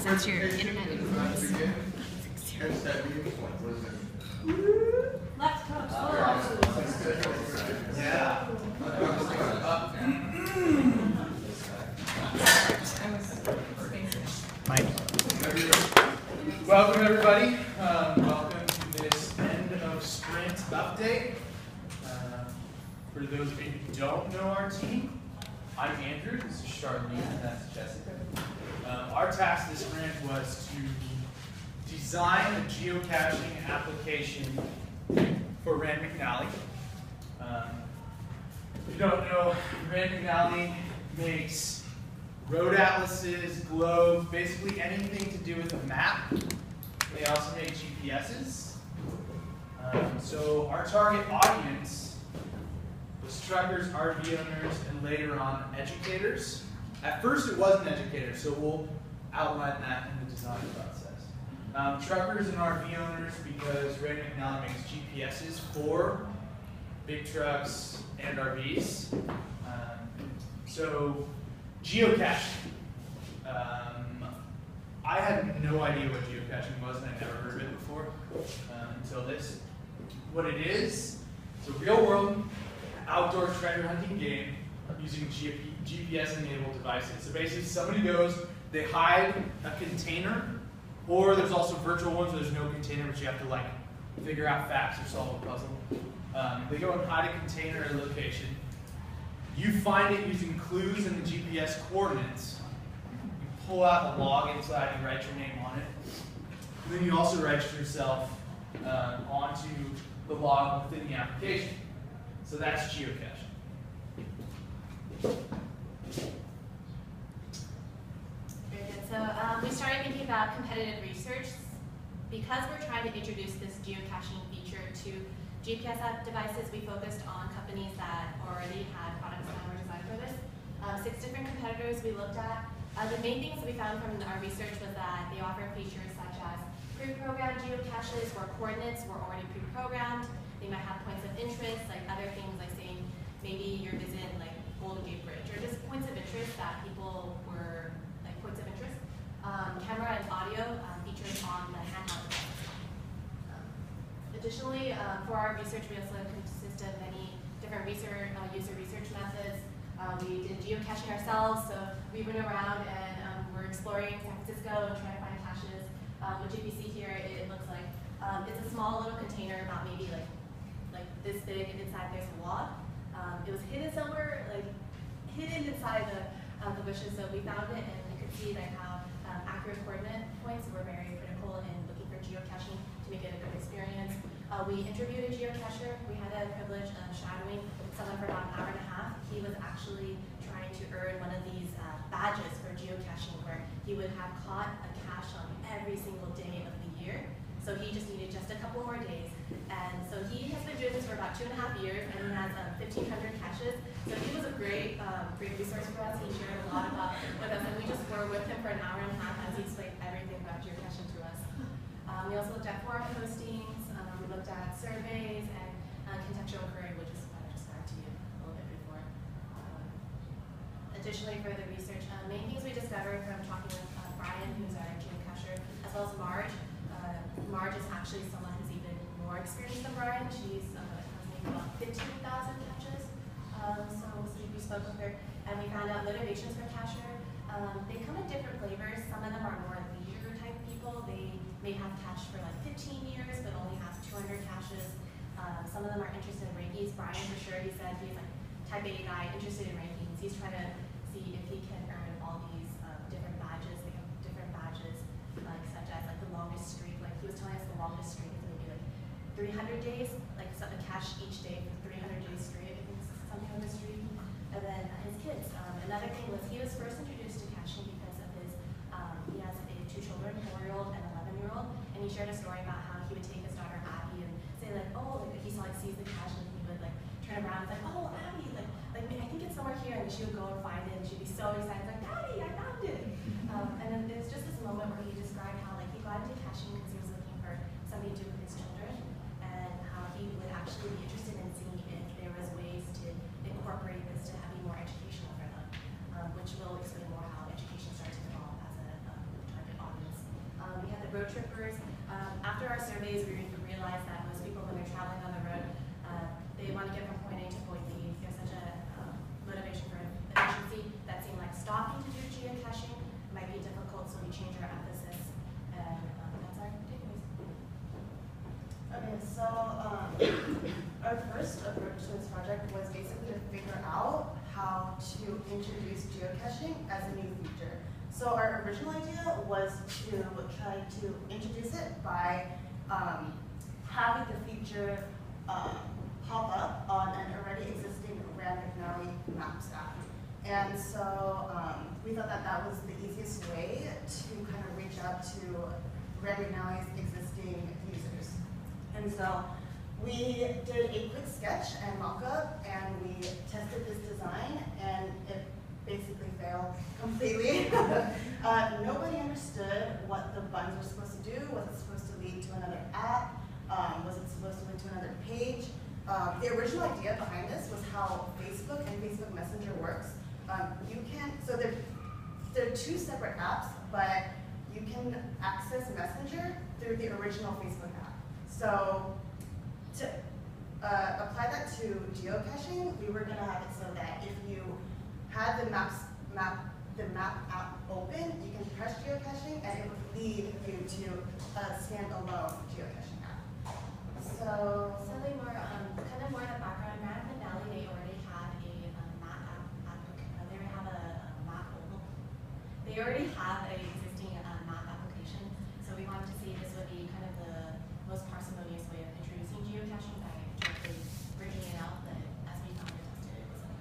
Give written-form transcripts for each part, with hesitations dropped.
That's your internet influence. Left coach. Yeah. Welcome everybody. Welcome to this end of sprint update. For those of you who don't know our team, I'm Andrew. This is Charlene, and that's Jessica. Our task this sprint was to design a geocaching application for Rand McNally. If you don't know, Rand McNally makes road atlases, globes, basically anything to do with a map. They also make GPSs. So our target audience was truckers, RV owners, and later on educators. At first it wasn't educators, so we'll outline that in the design process. Truckers and RV owners, because Rand McNally makes GPSs for big trucks and RVs. So geocaching. I had no idea what geocaching was, and I never heard of it before until this. What it is, it's a real-world outdoor treasure hunting game using GPS-enabled devices. So basically, somebody goes, they hide a container, or there's also virtual ones where there's no container, but you have to like figure out facts or solve a puzzle. They go and hide a container at a location. You find it using clues in the GPS coordinates. You pull out the log inside, you write your name on it. And then you also register yourself onto the log within the application. So that's geocaching. Very good. So we started thinking about competitive research. Because we're trying to introduce this geocaching feature to GPS app devices, we focused on companies that already had products that were designed for this. 6 different competitors we looked at. The main things we found from our research was that they offer features such as pre-programmed geocaches where coordinates were already pre-programmed. They might have points of interest, like other things like saying maybe you're visiting like Golden Gate Bridge, or just points of interest that people were like points of interest. Camera and audio features on the handheld device. Additionally, for our research, we also consist of many different user research methods. We did geocaching ourselves, so we went around and we're exploring San Francisco and trying to find caches. What you see here, it looks like it's a small little container, about maybe like this big, and inside there's a log. It was hidden somewhere, like hidden inside the bushes, so we found it, and you could see that how accurate coordinate points were very critical in looking for geocaching to make it a good experience. We interviewed a geocacher. We had the privilege of shadowing someone for about an hour and a half. He was actually trying to earn one of these badges for geocaching where he would have caught a cache on every single day of the year. So he just needed just a couple more days. And so he has been doing this for about 2.5 years, and he has 1,500 caches. So he was a great resource for us. He shared a lot with us, and we just were with him for an hour and a half as he explained everything about geocaching to us. We also looked at forum postings. We looked at surveys and contextual inquiry, which is what I described to you a little bit before. Additionally, for the research, main things we discovered from talking with Brian, who's our geocacher, as well as Marge. Marge is actually someone who's even more experienced than Brian. She's has maybe about 15,000 caches. So we spoke with her, and we found out motivations for cacher. They come in different flavors. Some of them are more leisure type people. They may have cached for like 15 years, but only have 200 caches. Some of them are interested in rankings. Brian, for sure, he said he's like type A guy, interested in rankings. He's trying to see if he can earn all these different badges. They have different badges, like such as like the longest streak. Like he was telling us the longest streak is maybe like 300 days, like a cache each day for 300 days straight. I think something on the streak. And then his kids. Another thing was he was first introduced to caching because of his. He has 2 children, 4-year-old and 11-year-old, and he shared a story about how he would take his daughter Abby and say like, oh, like he sees the cache and he would like turn around and like, oh, Abby, like I think it's somewhere here, and then she would go and find it, and she'd be so excited, like, Daddy, I found it. And then there's just this moment where he described how like he got into caching because he was looking for something to do with his children, and how he would actually be interested in seeing if there was ways to incorporate this to be more educational for them, which road trippers. After our surveys, we realized that most people, when they're traveling on the road, they want to get from point A to point B. There's such a motivation for efficiency that seemed like stopping to do geocaching might be difficult, so we changed our emphasis, and that's our takeaways. Okay, so our first approach to this project was basically to figure out how to introduce geocaching as a new feature. So our original idea was to try to introduce it by having the feature pop up on an already existing Rand McNally Maps app. And so we thought that that was the easiest way to kind of reach out to Rand McNally's existing users. And so we did a quick sketch and mock-up, and we tested this design, and it basically failed completely. Nobody understood what the buttons were supposed to do. Was it supposed to lead to another app? Was it supposed to lead to another page? The original idea behind this was how Facebook and Facebook Messenger works. So they're two separate apps, but you can access Messenger through the original Facebook app. So to apply that to geocaching, we were gonna have it so that if you had the map app open, you can press geocaching and it would lead you to a standalone geocaching app. So Something more, kind of more in the background, Rand McNally, they already had a map app, they already have a map mobile. They already have an existing map application, so we wanted to see if this would be kind of the most parsimonious way of introducing geocaching by directly bridging it out, but as we found and tested, it wasn't.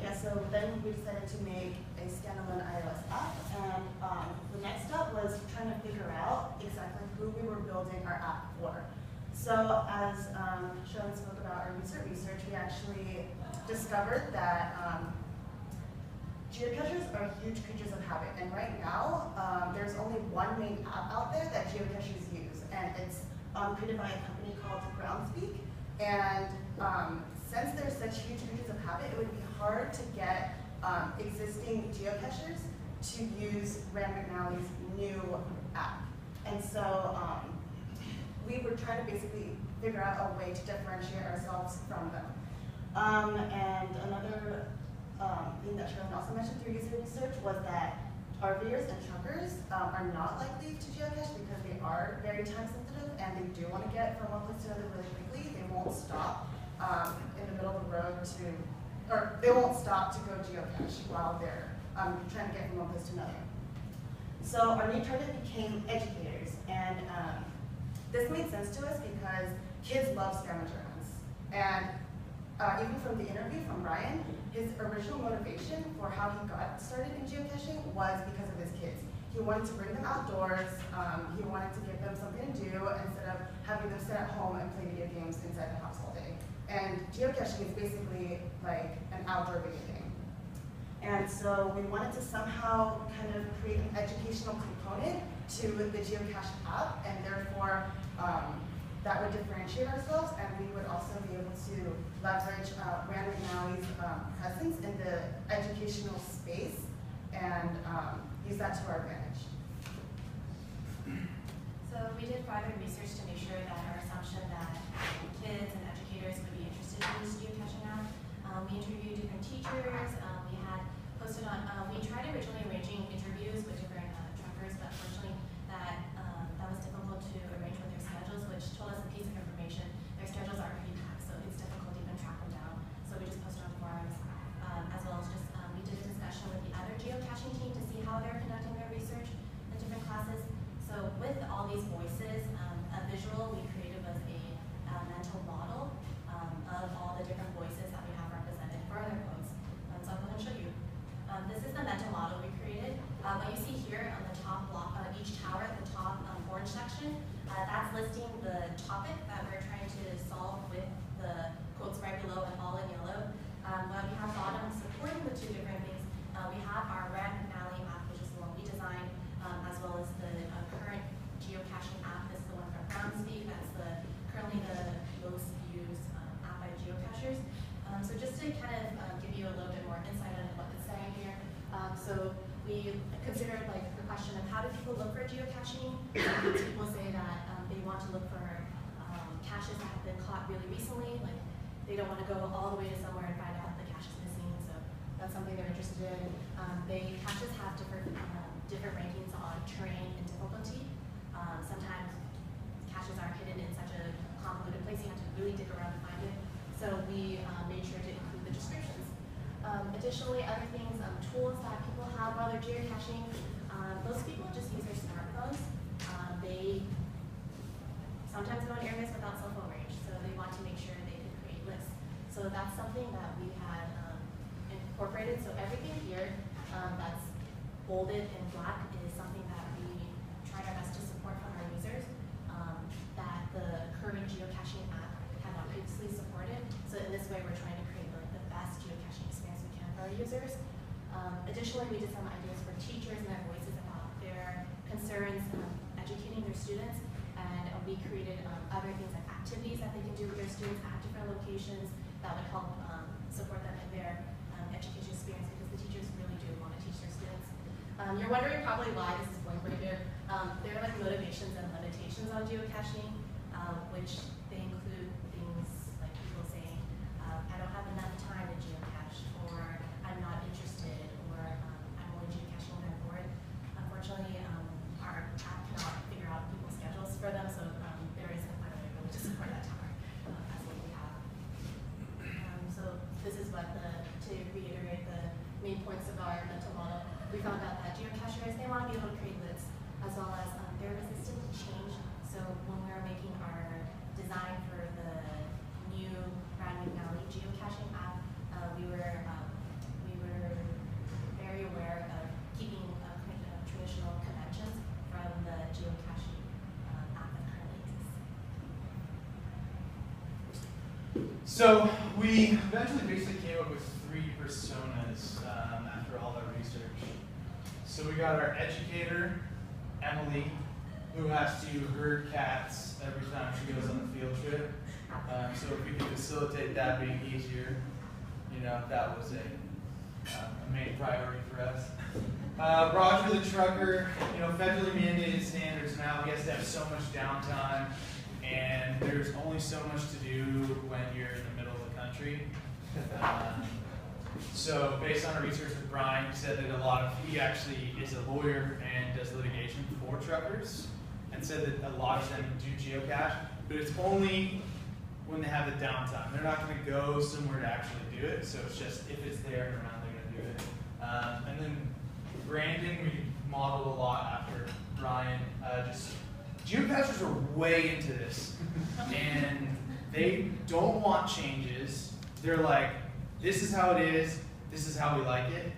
yeah, so then we decided to make a standalone iOS app, and the next step was trying to figure out exactly who we were building our app for. So as Shirley spoke about our research, we actually discovered that geocachers are huge creatures of habit, and right now there's only one main app out there that geocachers use, and it's created by a company called Groundspeak. And since they're such huge creatures of habit, it would be hard to get existing geocachers to use Rand McNally's new app. And so we were trying to basically figure out a way to differentiate ourselves from them. And another thing that Shirley also mentioned through user research was that RVers and truckers are not likely to geocache because they are very time sensitive and they do want to get from one place to another really quickly. They won't stop in the middle of the road or they won't stop to go geocache while they're trying to get from one place to another. So our new target became educators, and this made sense to us because kids love scavenger hunts. And even from the interview from Ryan, his original motivation for how he got started in geocaching was because of his kids. He wanted to bring them outdoors, he wanted to give them something to do instead of having them sit at home and play video games inside the house all day. And geocaching is basically like an outdoor video game. And so we wanted to somehow kind of create an educational component to the geocache app, and therefore that would differentiate ourselves, and we would also be able to leverage Rand McNally's presence in the educational space and use that to our advantage. So we did further research to make sure that our assumption that kids and educators would be interested in this geocaching app. We interviewed different teachers. We had posted on. We tried originally arranging interviews with different truckers, but unfortunately that was difficult to arrange with their schedules, which told us a piece of information. Their schedules are pretty packed, so it's difficult to even track them down. So we just posted on forums, as well as just we did a discussion with the other geocaching team to see how they're conducting their research in different classes. So with all these voices, a visual we created was a mental model of all the different voices that we have represented for other quotes. So I'm going to we considered like the question of how do people look for geocaching. Sometimes people say that they want to look for caches that have been caught really recently, like they don't want to go all the way to somewhere and find out the cache is missing, so that's something they're interested in. Caches have different rankings on terrain and difficulty. Sometimes caches are hidden in such a convoluted place you have to really dig around to find it. So we made sure to include the descriptions. Additionally, other things, tools that people have while they're geocaching, most people just use their smartphones. They sometimes go in areas without cell phone range, so they want to make sure they can create lists. So that's something that we had incorporated. So everything here that's bolded in black is something that we tried our best to support from our users, that the current geocaching app had not previously supported. So in this way, we're trying to create like the best geocaching experience we can for our users. Additionally, we did some ideas for teachers and their voices about their concerns educating their students, and we created other things like activities that they can do with their students at different locations that would help support them in their education experience, because the teachers really do want to teach their students. You're wondering probably why this is blank right here. There are like motivations and limitations on geocaching, which they include things like people saying, I don't have enough time to geocache, or I'm not interested, or I'm only geocaching when I'm bored. Unfortunately, our app cannot figure out people's schedules for them, so there isn't a way really to support that tower as what we have. So this is what to reiterate the main points of our mental model. We found out that geocachers, they want to be able to create lists, as well as they're resistant to change. So when we were making our design for the new Brand New Valley geocaching app, we were very aware of keeping traditional conventions from the geocaching app that currently exists. So we eventually basically came up with 3 personas after all our research. So we got our educator, Emily, who has to herd cats every time she goes on a field trip. So if we could facilitate that being easier, that was a main priority for us. Roger the trucker, federally mandated standards now, he has to have so much downtime, and there's only so much to do when you're in the middle of the country. So based on our research with Brian, he said that he actually is a lawyer and does litigation for truckers, and said that a lot of them do geocache, but it's only when they have the downtime. They're not going to go somewhere to actually do it, so it's just if it's there and around, they're going to do it. And then Brandon, we modeled a lot after Brian. Geocachers are way into this, and they don't want changes. They're like, this is how it is, this is how we like it.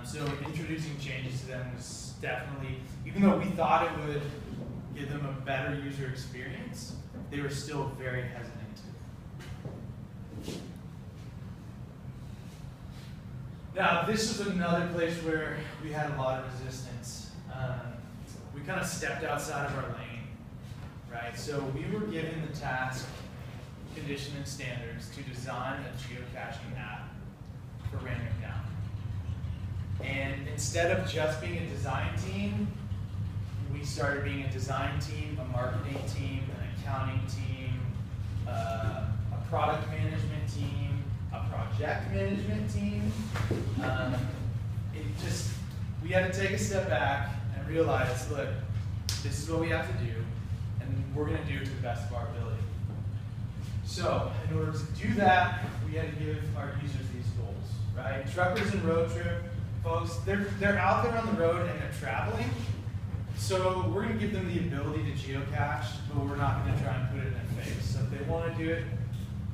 So introducing changes to them was definitely, even though we thought it would give them a better user experience, they were still very hesitant to. Now, this was another place where we had a lot of resistance. We kind of stepped outside of our lane, right? So we were given the task, condition, and standards to design a geocaching app for Rand McDowell. And instead of just being a design team, we started being a design team, a marketing team, an accounting team, a product management team, a project management team. We had to take a step back and realize, look, this is what we have to do, and we're going to do it to the best of our ability. So, in order to do that, we had to give our users these goals, right? Truckers and road trip folks, they're out there on the road and they're traveling. So we're going to give them the ability to geocache, but we're not going to try and put it in their face. So if they want to do it,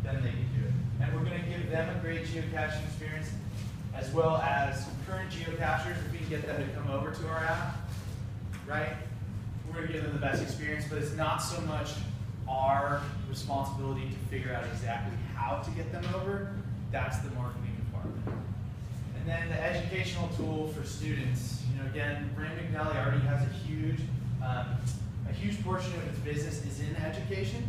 then they can do it. And we're going to give them a great geocaching experience, as well as current geocachers, if we can get them to come over to our app, right? We're going to give them the best experience, but it's not so much our responsibility to figure out exactly how to get them over. That's the marketing department. And then the educational tool for students. Again, Brand McNally already has a huge portion of its business is in education.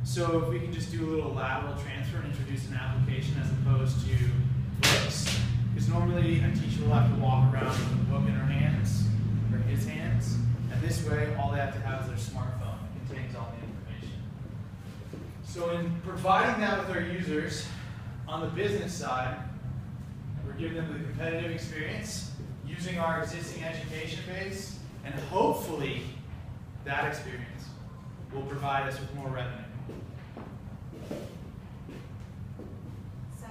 So if we can just do a little lateral transfer and introduce an application as opposed to books, because normally a teacher will have to walk around with a book in this way, all they have to have is their smartphone. It contains all the information. So in providing that with our users, on the business side, we're giving them the competitive experience, using our existing education base, and hopefully that experience will provide us with more revenue. So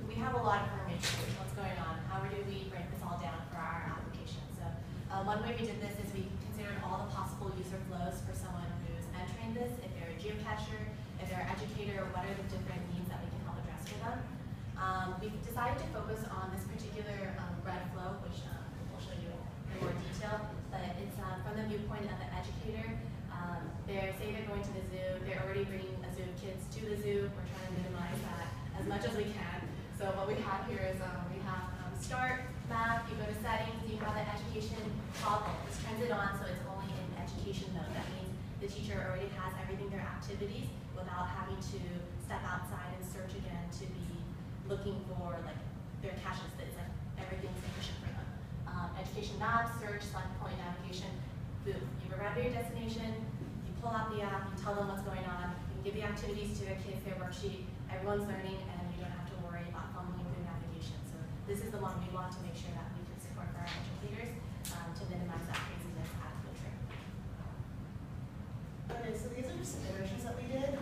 we have a lot of information. What's going on? How do we break this all down for our application? So one way we did this is we considered all the possible user flows for someone who's entering this. If they're a geocacher, if they're an educator, what are the different needs that we can help address for them? We've decided to focus on this particular red flow, which we'll show you in more detail. But it's from the viewpoint of the educator. Say they're going to the zoo, they're already bringing a zoo of kids to the zoo. We're trying to minimize that as much as we can. So what we have here is we have start, map, you go to settings, you have the education toggle. This turns it on so it's only in education mode. That means the teacher already has everything, their activities, without having to step outside and search again to be looking for like their caches. That it's like everything's efficient for them. Education map, search, select point, navigation, boom. You arrive at your destination, you pull out the app, you tell them what's going on, you can give the activities to their kids, their worksheet, everyone's learning, and you don't have to worry about fumbling through navigation. So this is the one we want to make sure that we can support for our educators to minimize that craziness at the trip. Okay, so these are just some iterations that we did.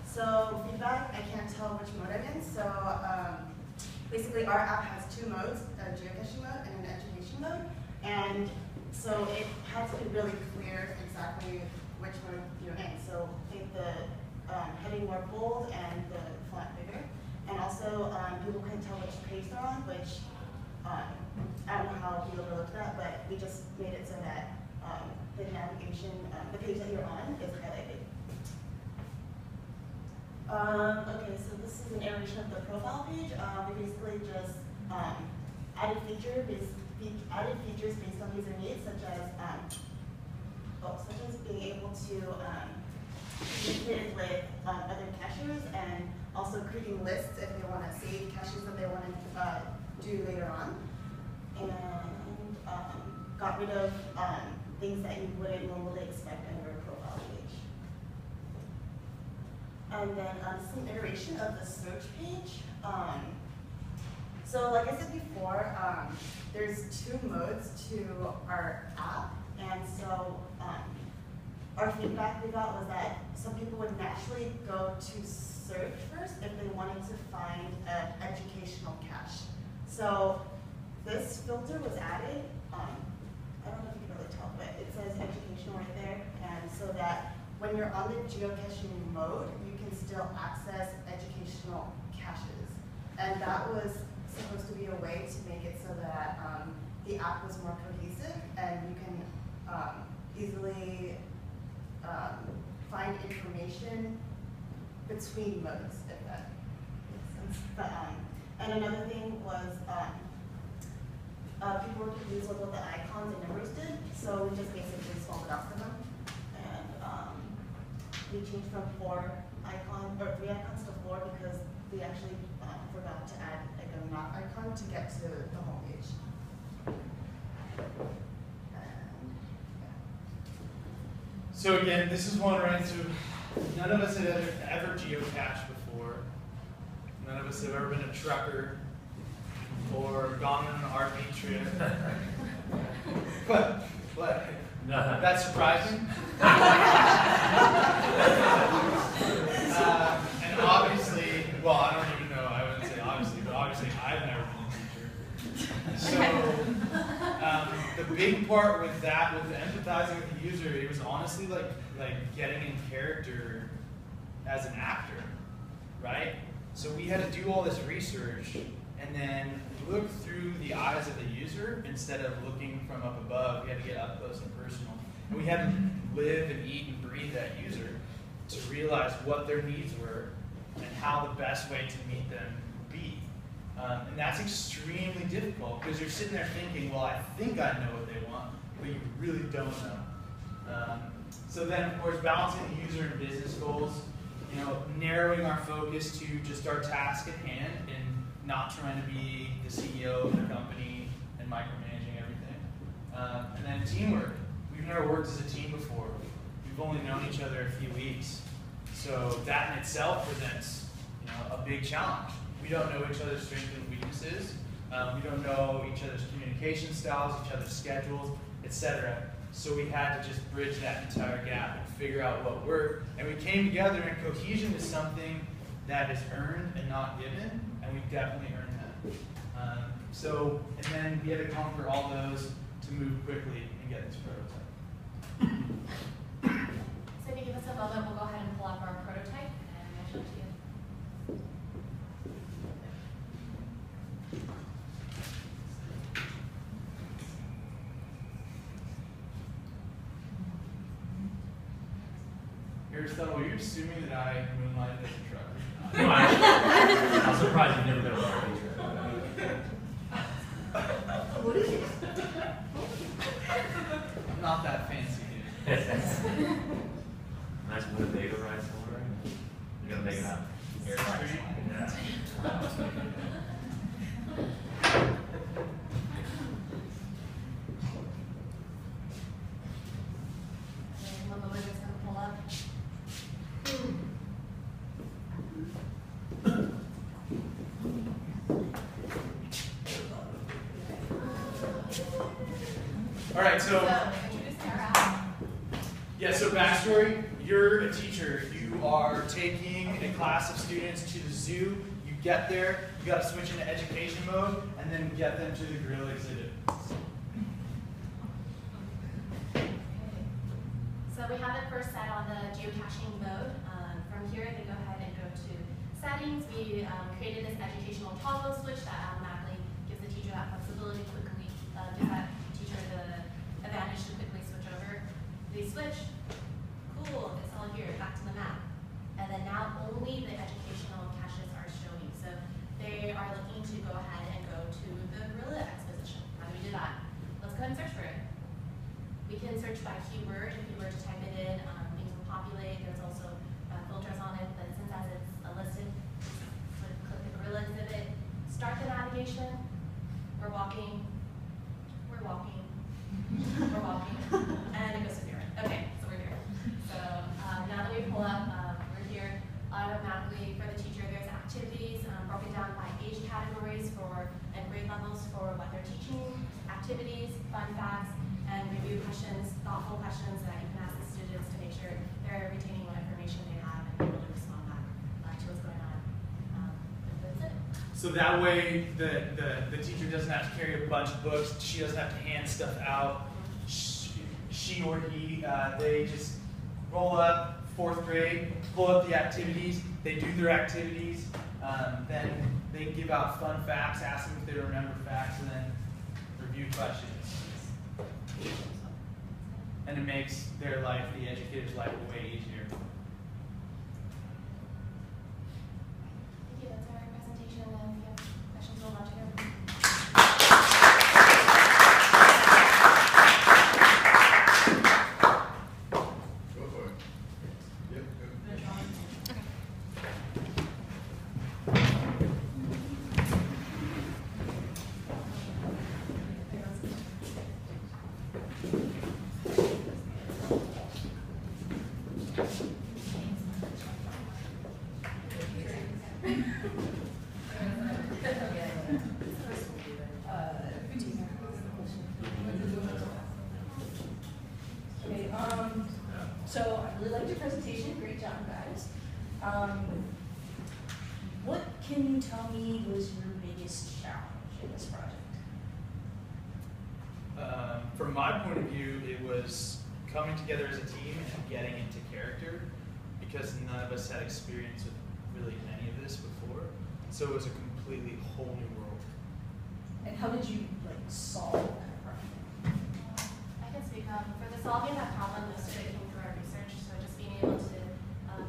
So feedback, I can't tell which mode I'm in. So basically our app has two modes, a geocaching mode and an education mode. And so it had to be really clear exactly which mode you're in. So I think the heading more bold and the font bigger. And also people can tell which page they're on, which I don't know how we overlooked that, but we just made it so that the navigation, the page that you're on is highlighted. Okay, so this is an iteration of the profile page. We basically just added features based on user needs, such as being able to communicate with other cachers, and also creating lists if they want to save caches that they want to do later on, and got rid of things that you wouldn't normally expect under a profile page. And then some iteration of the search page. So like I said before, there's two modes to our app, and so our feedback we got was that some people would naturally go to search first if they wanted to find an educational cache. So this filter was added. I don't know if you can really tell, but it says educational right there, and so that when you're on the geocaching mode, you can still access educational caches. And that was supposed to be a way to make it so that the app was more cohesive and you can easily find information between modes, if that makes sense. But, and another thing was people were confused with what the icons and numbers did, so we just basically spelled it out for them. And we changed from 3 icons to 4 because we actually forgot to add like a map icon to get to the home page. So again, this is one right, so none of us had ever geocached before. None of us have ever been a trucker or gone on an RV trip. But that's surprising. And obviously, well, I don't even know, I wouldn't say obviously, but obviously I've never been a teacher. So the big part with that, with the empathizing with the user, it was honestly like getting in character as an actor, right? So we had to do all this research and then look through the eyes of the user instead of looking from up above. We had to get up close and personal. And we had to live and eat and breathe that user to realize what their needs were and how the best way to meet them be. And that's extremely difficult because you're sitting there thinking, well, I think I know what they want, but you really don't know. So then, of course, balancing the user and business goals, you know, narrowing our focus to just our task at hand and not trying to be the CEO of the company and micromanaging everything. And then teamwork. we've never worked as a team before. We've only known each other a few weeks. So that in itself presents, a big challenge. We don't know each other's strengths and weaknesses. We don't know each other's communication styles, each other's schedules, etc. So we had to just bridge that entire gap and figure out what worked. And we came together, and cohesion is something that is earned and not given, and we definitely earned that. And then we had to conquer all those to move quickly and get this prototype. So if you give us a moment, we'll go ahead and pull up our prototype and I'll show it to you. Aristotle, are you assuming that I moonlighted as a trucker? No, I'm surprised you've never been on a RV trip. What is it? I'm not that fancy, dude. Nice Winnebago ride somewhere. You're gonna make it happen. Airstream? Yeah. And one moment, it's going to pull up. All right, so introduce Sarah. yeah, so backstory, you're a teacher. You are taking a class of students to the zoo. You get there, you got to switch into education mode, and then get them to the gorilla exhibit. So we have it first set on the geocaching mode. From here, they go ahead and go to settings. We created this educational toggle switch that automatically gives the teacher that flexibility, quickly gives that teacher the advantage to quickly switch over. They switch. Cool, it's all here, back to the map. And then now only the educational caches are showing. So they are looking to go ahead and go to the gorilla exposition. How do we do that? Let's go ahead and search for it. We can search by keyword. If you were to type it in, things will populate. There's also filters on it, but since as it's listed, click the gorilla exhibit, start the navigation. We're walking, we're walking, we're walking, and it goes to zero. Okay, so we're here. So now that we pull up, we're here. Automatically for the teacher, there's activities broken down by age categories and grade levels for what they're teaching, activities, fun facts, and review questions, thoughtful questions that you can ask the students to make sure they're retaining what information they have and able to respond back to what's going on. That's it. So that way, the teacher doesn't have to carry a bunch of books. She doesn't have to hand stuff out. She or he, they just roll up, 4th grade, pull up the activities. They do their activities. Then they give out fun facts, ask them if they remember facts, and then review questions. And it makes their life, the educator's life, way easier. Thank you. That's our presentation. If you have questions, we'll love to hear them. Go for it. Yep, go. Okay, so I really liked your presentation. Great job, guys. What can you tell me was your biggest challenge in this project? From my point of view, it was coming together as a team and getting into character, because none of us had experience with really any of this before. So it was a completely whole new world. And how did you solve that problem? I can speak up. For the solving that problem, most of it came through our research. So just being able to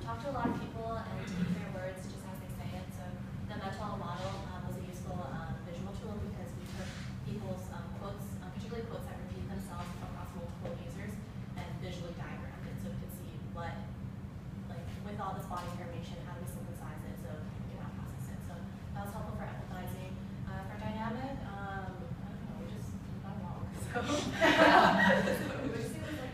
talk to a lot of people and take their words just as they say it. So the mental model was a useful visual tool because we took people's quotes, particularly quotes that repeat themselves across multiple users, and visually diagrammed it so we could see what, with all this body information, how do we synthesize it so we can now process it. So that was helpful for empathizing. For dynamic, I don't know, we just got along. So, so we just, it was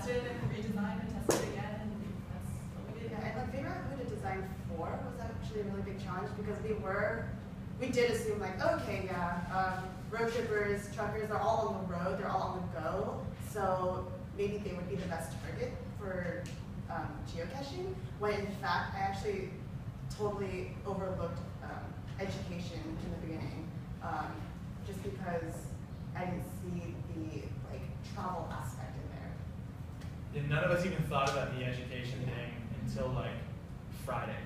tested and redesigned and tested again, and that's what we did. Yeah, and like figuring out who to design for was actually a really big challenge because we did assume like, okay, yeah, road trippers, truckers are all on the road, they're all on the go, so maybe they would be the best target for geocaching, when in fact I actually totally overlooked education in the beginning, just because I didn't see the like travel aspect in there. And none of us even thought about the education thing until like Friday.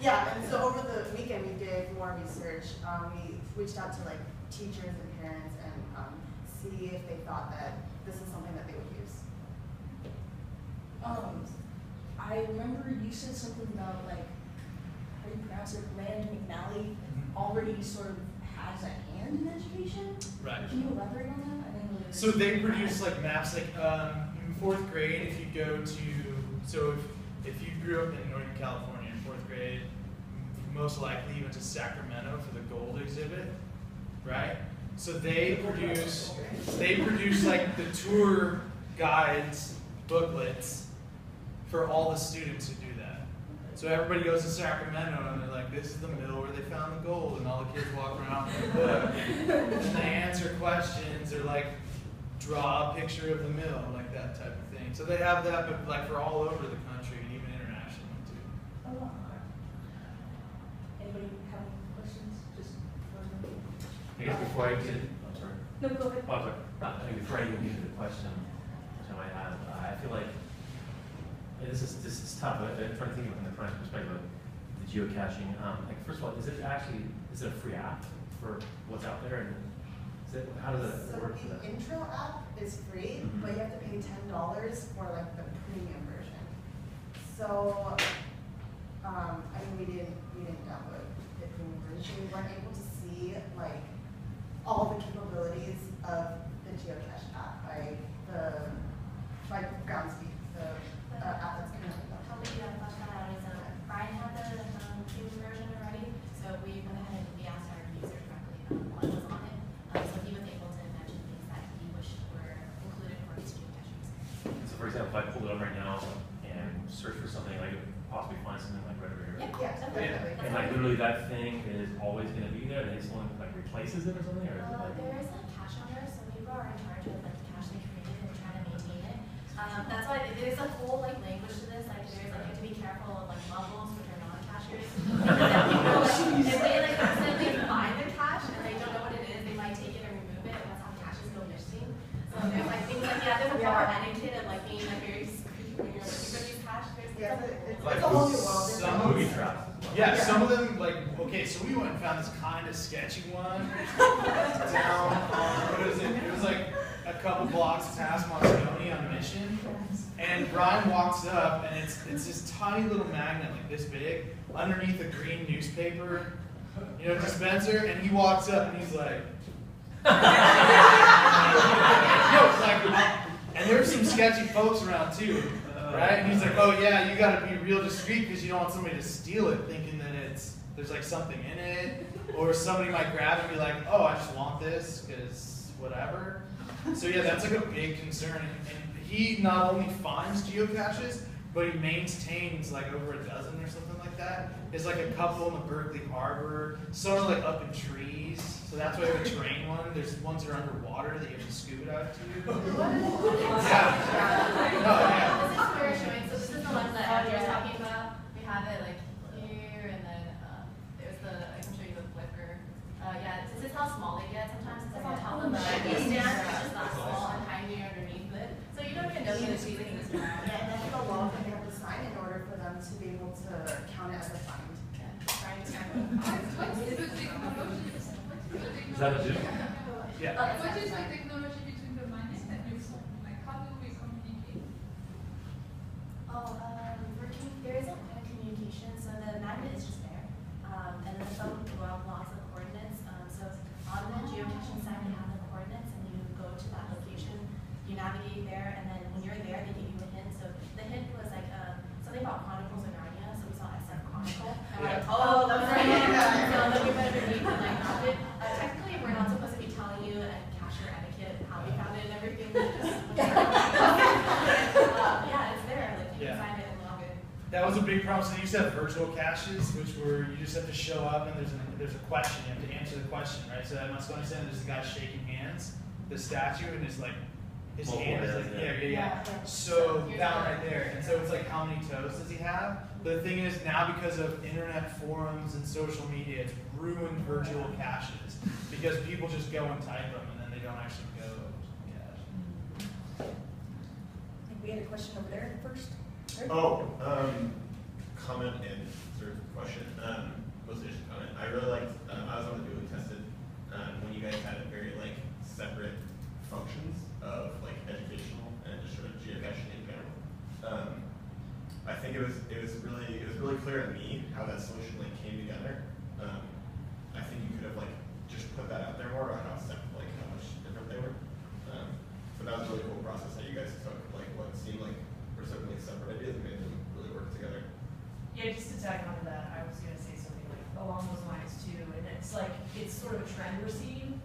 Yeah, and so over the weekend we did more research. We reached out to like teachers and parents and see if they thought that this is something that they would use. I remember you said something about like, how do you pronounce it, Rand McNally already sort of has a hand in education. Right. Can you elaborate on that? I didn't really So they produce like maps, like in 4th grade, if you go to, so if you grew up in Northern California in 4th grade, most likely you went to Sacramento for the gold exhibit, right? So they produce like the tour guides, booklets for all the students who do that. So everybody goes to Sacramento and they're like, this is the mill where they found the gold, and all the kids walk around with a book and they answer questions or like draw a picture of the mill, like that type of thing. So they have that, but like for all over the country and even internationally too. Oh, wow. Anybody have any questions? Just I guess before I get, I'm sorry. no, go ahead. Oh, sorry. I think before I even get to the question, which I might have, I feel like this is tough. I'm trying to think of it from the front perspective of the geocaching. Like, first of all, is it a free app for what's out there, and how does it So work for that? the intro app is free, but you have to pay $10 for like the premium version. So, I mean, we didn't download the premium version. We weren't able to see like all the capabilities of the geocache app by Groundspeak, the app that's currently up. How we flesh that out is Brian had the premium version already, so we went ahead and we asked our user directly what was on it. So he was able to mention things that he wished were included for his geocaching experience. So, for example, if I pull it up right now and search for something, I could possibly find something like right over here. Yeah, definitely. And like literally that thing is always going to be there, and then someone like replaces it or something, or is it like? There is like cache owners, so people are in charge of like the cache they created and trying to maintain it. That's why there's a whole like language to this. Like there's like you have to be careful of like levels, which are non-cachers. If they like accidentally find the cache and they don't know what it is, they might take it and remove it, and that's how caches go missing. So there's like things like there's a proper etiquette of like being like very discreet when you're looking for these caches. Yeah, There's it's a whole new world. Some Movie traps. Yeah, some of them, like, okay, so we went and found this kind of sketchy one down on, what is it? It was like a couple blocks past Moscone on Mission. And Brian walks up, and it's this tiny little magnet, like this big, underneath a green newspaper, dispenser, and he walks up and he's like, and there's some sketchy folks around too. Right? And he's like, oh yeah, you gotta be real discreet because you don't want somebody to steal it thinking that there's like something in it. Or somebody might grab it and be like, oh, I just want this because whatever. So yeah, that's like a big concern. And he not only finds geocaches, but he maintains like over a dozen or something like that. There's like a couple in the Berkeley Harbor. Some are like up in trees. So that's why we have a terrain one. There's ones that are underwater that you have to scuba dive to. Yeah. No, yeah. This is where we're showing, so this is the one that Andrew was talking about. We have it like here, and then there's I can show you the flipper. Yeah, this is how small they get sometimes. It's on top of the stand, it's just that small and tiny underneath it. So you don't even know that it's using this around. Yeah, and then you go log and they have to sign in order for them to be able to count it as a find. Is that a dude? Yeah. What is the technology between the magnet and your phone? Like, how do we communicate? There is a kind of communication. So the magnet is just there, and then the phone blocks the coordinates. So on the geocaching side, they have the coordinates, and you go to that location, you navigate there, and then when you're there, they give you a hint. So the hint was like something about Chronicles of Narnia. So we saw SF Chronicle, and we're like, oh, that's right. So then we better read and like found it. Technically, we're not supposed to be telling you and cacher etiquette how we found it and everything. We just big problems. So they used to have virtual caches, which were you just have to show up and there's a question. You have to answer the question, right? So at Moscone Center, there's a guy shaking hands, the statue, and it's like his hand is like yeah. So down right there, and so it's like how many toes does he have? But the thing is now because of internet forums and social media, it's ruined virtual caches because people just go and type them and then they don't actually go to cache. I think we had a question over there first. Oh, comment and sort of question. Mostly just a comment. I really liked, I was on the duly tested when you guys had a very like separate functions of like educational and just sort of geocaching in general. I think it was really clear to me how that solution like came together. I think you could have like just put that out there more about how much different they were. So that was a really cool process that you guys took, like what seemed like were certainly separate ideas and made them really work together. Yeah, just to tag onto that, I was going to say something like along those lines too, and it's like it's sort of a trend we're seeing.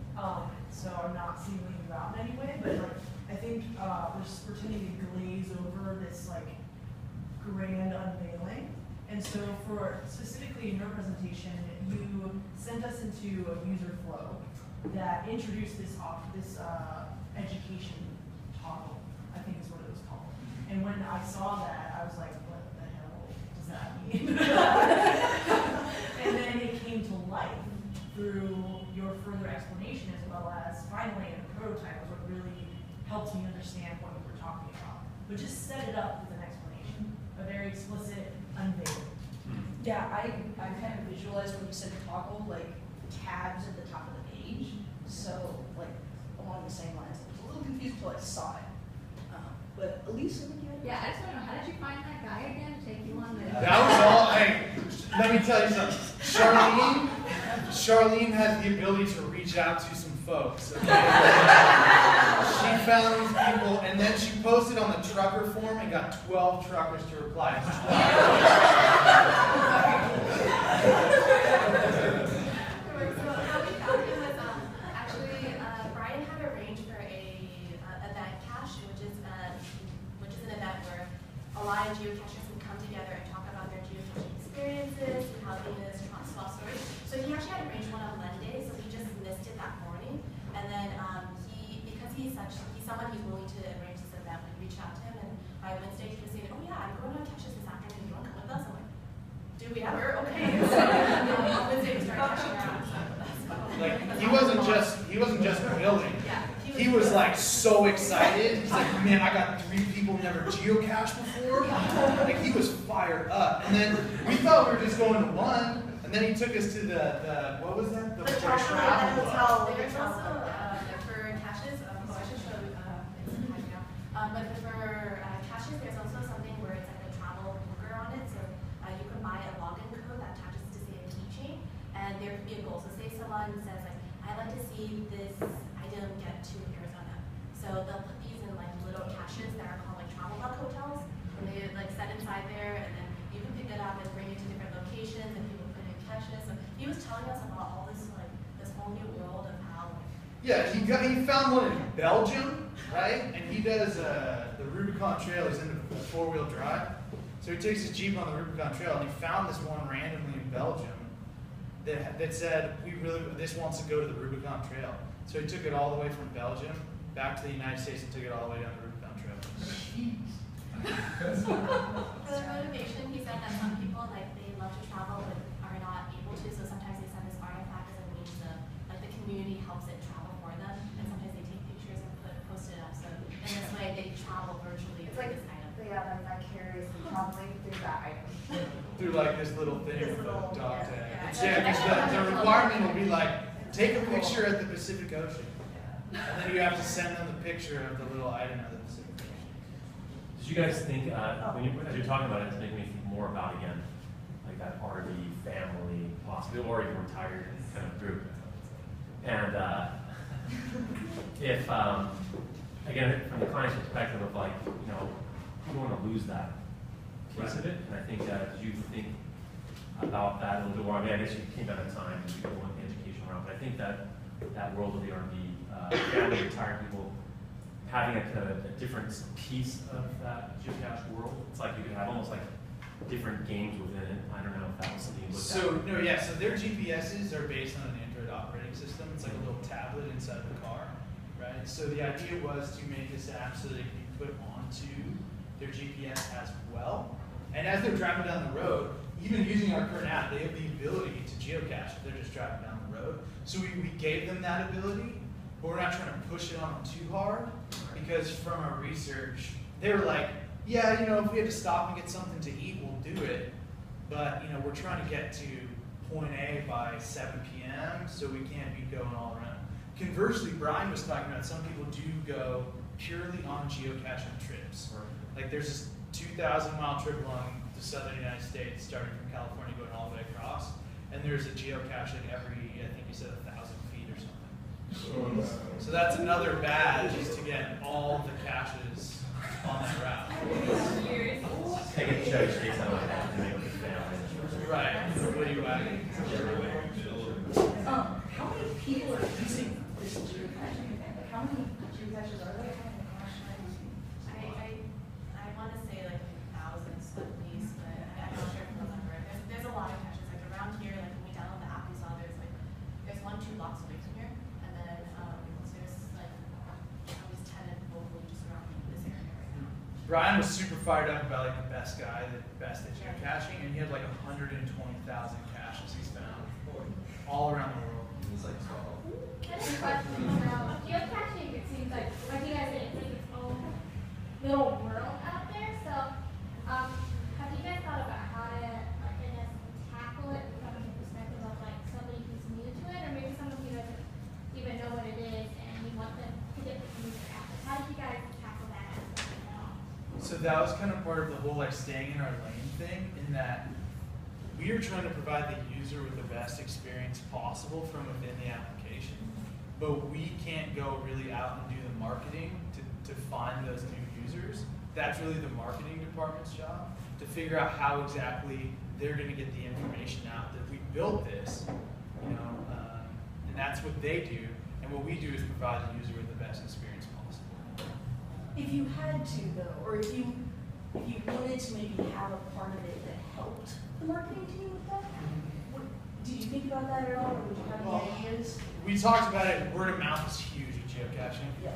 So I'm not singling you out in any way, but like I think we're tending to glaze over this like grand unveiling. And so for specifically in your presentation, you sent us into a user flow that introduced this education toggle, I think is what it was called. And when I saw that, I was like, what the hell does that mean? And then it came to life through your further explanation, as well as finally in the prototype was what really helped me understand what you were talking about. But just set it up with an explanation, a very explicit unveiling. Yeah, I kind of visualized when you said toggle, like tabs at the top of the page. So like along the same lines. I was a little confused until I saw it. But Elise, I think you had. Yeah, I just want to know, how did you find that guy again to take you on the? That was all. Hey, let me tell you something. Charlene has the ability to reach out to some folks. Okay? She found these people, and then she posted on the trucker forum and got 12 truckers to reply. So how we found him was actually Brian had arranged for a event cache, which is an event where a lot of geocachers would come together and talk about their geocaching experiences and how they missed swap stories. So he actually had arranged one on Monday, so he just missed it that morning. And then because he's someone who's willing to arrange this event, we reached out to him, and by Wednesday he was saying, oh yeah, I'm going on caches this afternoon. You want to come with us? I'm like, do we ever? Okay. So on Wednesday we started caching around. Like he wasn't just building. Yeah, He was like so excited. He's like, man, I got 3 people never geocached before. Like he was fired up. And then we thought we were just going to one. And then he took us to the what was that? The travel hotel. There's also for caches. Oh, I should show it's hiding out. But for caches, there's also something where it's like a travel booker on it. So you can buy a login code that attaches to say a keychain, and there could be a goal. So say someone says like, I'd like to see this item get to Arizona. So they'll put these in like little caches that are called like travel bug hotels. And they like set inside there, and then you can pick it up and bring it to different locations, and people put it in caches. So he was telling us about all this like this whole new world of how. Yeah, he found one in Belgium, right? And he does the Rubicon Trail. He's into 4-wheel drive. So he takes his Jeep on the Rubicon Trail, and he found this one randomly in Belgium that said, this wants to go to the Rubicon Trail. So he took it all the way from Belgium back to the United States and took it all the way down the Rubicon Trail. For the motivation, he said that some people like they love to travel but are not able to, so sometimes they send this artifact as a means of like the community helps it travel for them, and sometimes they take pictures and post it up. So in this way, they travel virtually It's through like this item. like vicariously traveling through that item. Through like this little thing This with a little- dog yeah. tag. Yeah. Yeah, because the requirement will be like, take a picture at the Pacific Ocean. And then you have to send them the picture of the little item at the Pacific Ocean. Did you guys think, as you're talking about it, it's making me think more about, again, like that RV family, possibly, or even retired kind of group. And if, again, from the client's perspective of like, you know, you don't want to lose that piece of it. And I think, did you think about that a little bit more? I mean, I guess you came at a time and you go on the education route, but I think that world of the RV, family, retired people, having a different piece of that geocache world, it's like you could have almost like different games within it. I don't know if that was something you looked at. So, no, yeah, so their GPSs are based on an Android operating system. It's like a little tablet inside the car, right? So the idea was to make this app so that it can be put onto their GPS as well. And as they're driving down the road, even using our current app, they have the ability to geocache if they're just driving down the road. So we gave them that ability, but we're not trying to push it on them too hard, because from our research, they were like, yeah, you know, if we had to stop and get something to eat, we'll do it. But, you know, we're trying to get to point A by 7 p.m., so we can't be going all around. Conversely, Brian was talking about some people do go purely on geocaching trips. Like there's this 2,000-mile trip along the southern United States, starting from California, going all the way across. And there's a geocache like every, I think you said 1,000 feet or something. So that's another badge, is to get all the caches on that route. Take a judge takes out like that to make it fail. Right, what are you wagging? How many people are using this geocaching? Like, how many geocaches are there? I want to say like thousands at least, but I'm not sure if the number. There's a lot of caches. Like around here, like when we download the app, we saw there's 1-2 blocks away from here, and then there's like at least 10 locally just around this area right now. Brian was super fired up about like the best guy, the best at geocaching, and he had like 120,000 caches he's found all around the world. He's like 12. I have a question. So, geocaching, it seems like you guys said, it's like its own little world out there. So, have you guys thought about how to, like, I guess, tackle it from the perspective of like somebody who's new to it, or maybe someone who doesn't even know what it is and you want them to get the user out? Like, how did you guys tackle that aspect at all? So that was kind of part of the whole like staying in our lane thing, in that we are trying to provide the user with the best experience possible from within the application, but we can't go really out and do the marketing to find those new users. That's really the marketing department's job, to figure out how exactly they're going to get the information out that we built this, you know, and that's what they do, and what we do is provide the user with the best experience possible. If you had to though, or if you wanted to maybe have a part of it that helped the marketing team with that, did you think about that at all, or would you have any ideas? We talked about it. Word of mouth is huge in geocaching. Yeah.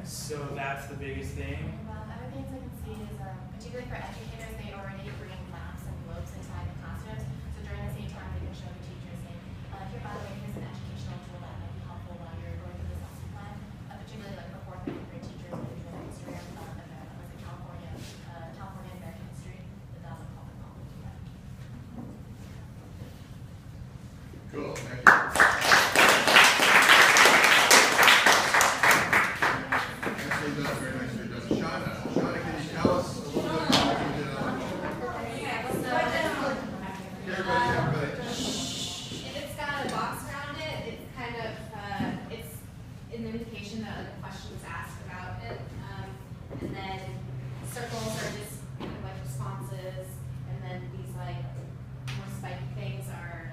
So that's the biggest thing. Other things I can see is, particularly for educators, they already bring maps and globes inside the classrooms. So during the same time, they can show the teachers, saying, here, by the way, here's an educational tool that might be helpful while you're going through this lesson plan. Particularly like for 4th and 5th grade teachers, when you're doing history of California American history, that would help them all do that. Cool, thank you. Nicely done, very nicely done. Shauna, can you tell us a little bit about what you did on everybody. If it's got a box around it, it's kind of, it's an indication that like a question was asked about it. And then circles are just kind of like responses, and then these like more spiky things are